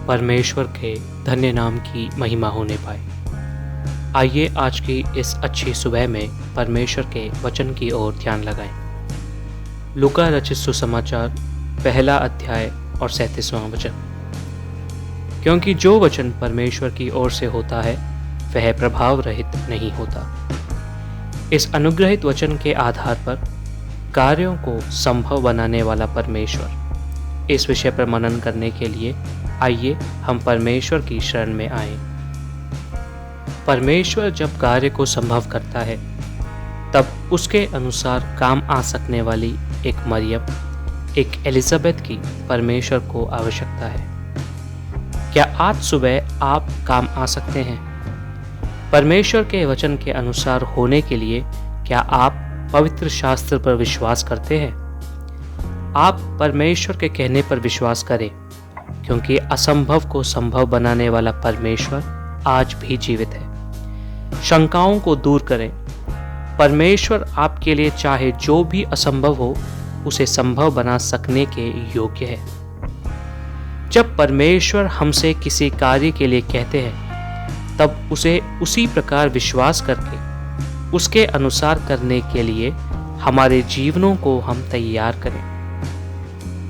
परमेश्वर के धन्य नाम की महिमा होने पाए। आइए आज की इस अच्छी सुबह में परमेश्वर के वचन की ओर ध्यान लगाएं। लूका रचित सुसमाचार पहला अध्याय और 37वां वचन। क्योंकि जो वचन परमेश्वर की ओर से होता है वह प्रभाव रहित नहीं होता। इस अनुग्रहित वचन के आधार पर कार्यों को संभव बनाने वाला परमेश्वर, इस विषय पर मनन करने के लिए आइए हम परमेश्वर की शरण में आएं। परमेश्वर जब कार्य को संभव करता है तब उसके अनुसार काम आ सकने वाली एक मरियम, एक एलिजाबेथ की परमेश्वर को आवश्यकता है। क्या आज सुबह आप काम आ सकते हैं? परमेश्वर के वचन के अनुसार होने के लिए क्या आप पवित्र शास्त्र पर विश्वास करते हैं? आप परमेश्वर के कहने पर विश्वास करें, क्योंकि असंभव को संभव बनाने वाला परमेश्वर आज भी जीवित है। शंकाओं को दूर करें। परमेश्वर आपके लिए चाहे जो भी असंभव हो उसे संभव बना सकने के योग्य है। जब परमेश्वर हमसे किसी कार्य के लिए कहते हैं तब उसे उसी प्रकार विश्वास करके उसके अनुसार करने के लिए हमारे जीवनों को हम तैयार करें।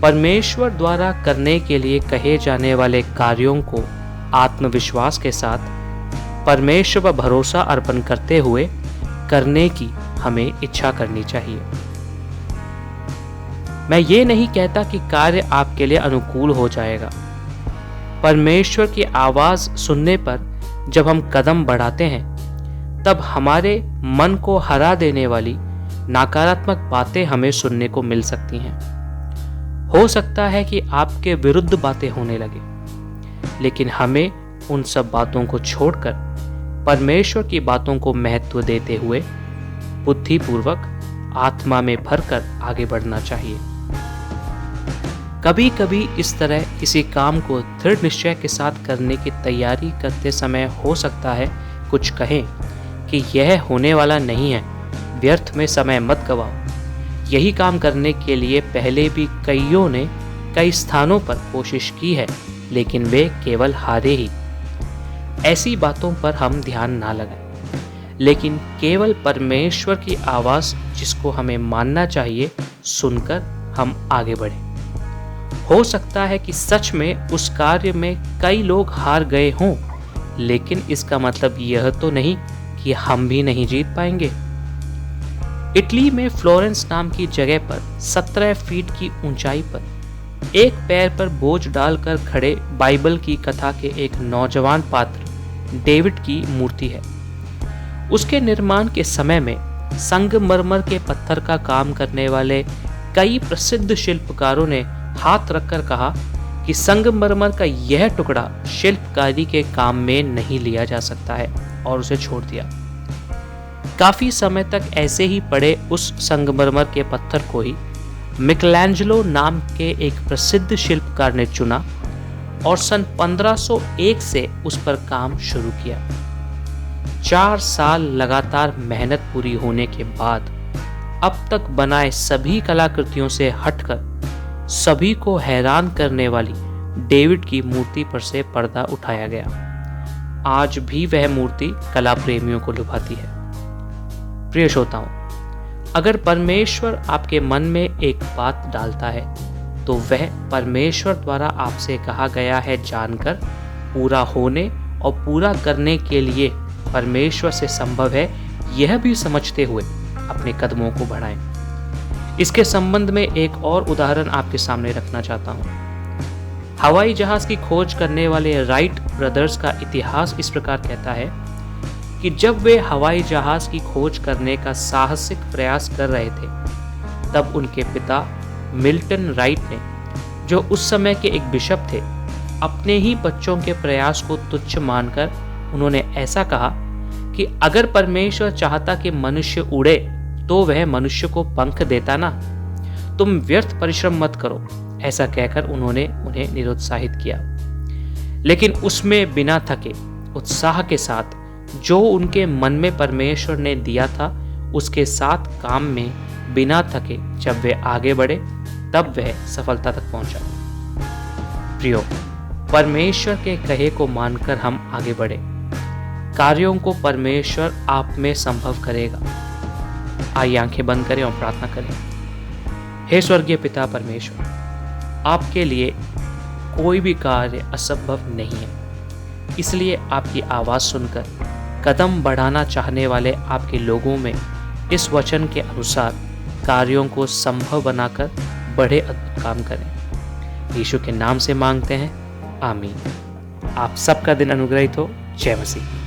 परमेश्वर द्वारा करने के लिए कहे जाने वाले कार्यों को आत्मविश्वास के साथ परमेश्वर पर भरोसा अर्पण करते हुए करने की हमें इच्छा करनी चाहिए। मैं ये नहीं कहता कि कार्य आपके लिए अनुकूल हो जाएगा। परमेश्वर की आवाज सुनने पर जब हम कदम बढ़ाते हैं तब हमारे मन को हरा देने वाली नकारात्मक बातें हमें सुनने को मिल सकती हैं। हो सकता है कि आपके विरुद्ध बातें होने लगे, लेकिन हमें उन सब बातों को छोड़कर परमेश्वर की बातों को महत्व देते हुए बुद्धिपूर्वक आत्मा में भरकर आगे बढ़ना चाहिए। कभी कभी इस तरह किसी काम को दृढ़ निश्चय के साथ करने की तैयारी करते समय हो सकता है कुछ कहें कि यह होने वाला नहीं है, व्यर्थ में समय मत गवाओ। यही काम करने के लिए पहले भी कईयों ने कई स्थानों पर कोशिश की है, लेकिन वे केवल हारे ही। ऐसी बातों पर हम ध्यान ना लगाएं, लेकिन केवल परमेश्वर की आवाज़ जिसको हमें मानना चाहिए सुनकर हम आगे बढ़ें। हो सकता है कि सच में उस कार्य में कई लोग हार गए हों, लेकिन इसका मतलब यह तो नहीं कि हम भी नहीं जीत पाएंगे। इटली में फ्लोरेंस नाम की जगह पर 17 फीट की ऊंचाई पर एक पैर पर बोझ डालकर खड़े बाइबल की कथा के एक नौजवान पात्र डेविड की मूर्ति है। उसके निर्माण के समय में संगमरमर के पत्थर का काम करने वाले कई प्रसिद्ध शिल्पकारों ने हाथ रखकर कहा कि संगमरमर का यह टुकड़ा शिल्पकारी के काम में नहीं लिया जा सकता है, और उसे छोड़ दिया। काफी समय तक ऐसे ही पड़े उस संगमरमर के पत्थर को ही मिकलैंजेलो नाम के एक प्रसिद्ध शिल्पकार ने चुना और सन 1501 से उस पर काम शुरू किया। 4 साल लगातार मेहनत पूरी होने के बाद अब तक बनाए सभी कलाकृतियों से हटकर सभी को हैरान करने वाली डेविड की मूर्ति पर से पर्दा उठाया गया। आज भी वह मूर्ति कला प्रेमियों को लुभाती है। प्रिय श्रोताओं, अगर परमेश्वर आपके मन में एक बात डालता है तो वह परमेश्वर द्वारा आपसे कहा गया है जानकर पूरा होने और पूरा करने के लिए परमेश्वर से संभव है, यह भी समझते हुए अपने कदमों को बढ़ाएं। इसके संबंध में एक और उदाहरण आपके सामने रखना चाहता हूँ। हवाई जहाज की खोज करने वाले राइट ब्रदर्स का इतिहास इस प्रकार कहता है कि जब वे हवाई जहाज की खोज करने का साहसिक प्रयास कर रहे थे तब उनके पिता मिल्टन राइट ने, जो उस समय के एक बिशप थे, अपने ही बच्चों के प्रयास को तुच्छ मानकर उन्होंने ऐसा कहा कि अगर परमेश्वर चाहता कि मनुष्य उड़े तो वह मनुष्य को पंख देता ना, तुम व्यर्थ परिश्रम मत करो। ऐसा कहकर उन्होंने उन्हें निरुत्साहित किया, लेकिन उसमें बिना थके उत्साह के साथ जो उनके मन में परमेश्वर ने दिया था उसके साथ काम में बिना थके जब वे आगे बढ़े तब वह सफलता तक पहुंचा। प्रियो, परमेश्वर के कहे को मानकर हम आगे बढ़े। कार्यों को परमेश्वर आप में संभव करेगा। आइए आंखें बंद करें और प्रार्थना करें। हे स्वर्गीय पिता परमेश्वर, आपके लिए कोई भी कार्य असंभव नहीं है, इसलिए आपकी आवाज़ सुनकर कदम बढ़ाना चाहने वाले आपके लोगों में इस वचन के अनुसार कार्यों को संभव बनाकर बड़े अद्भुत काम करें। यीशु के नाम से मांगते हैं, आमीन। आप सबका दिन अनुग्रहित हो। जय मसीह।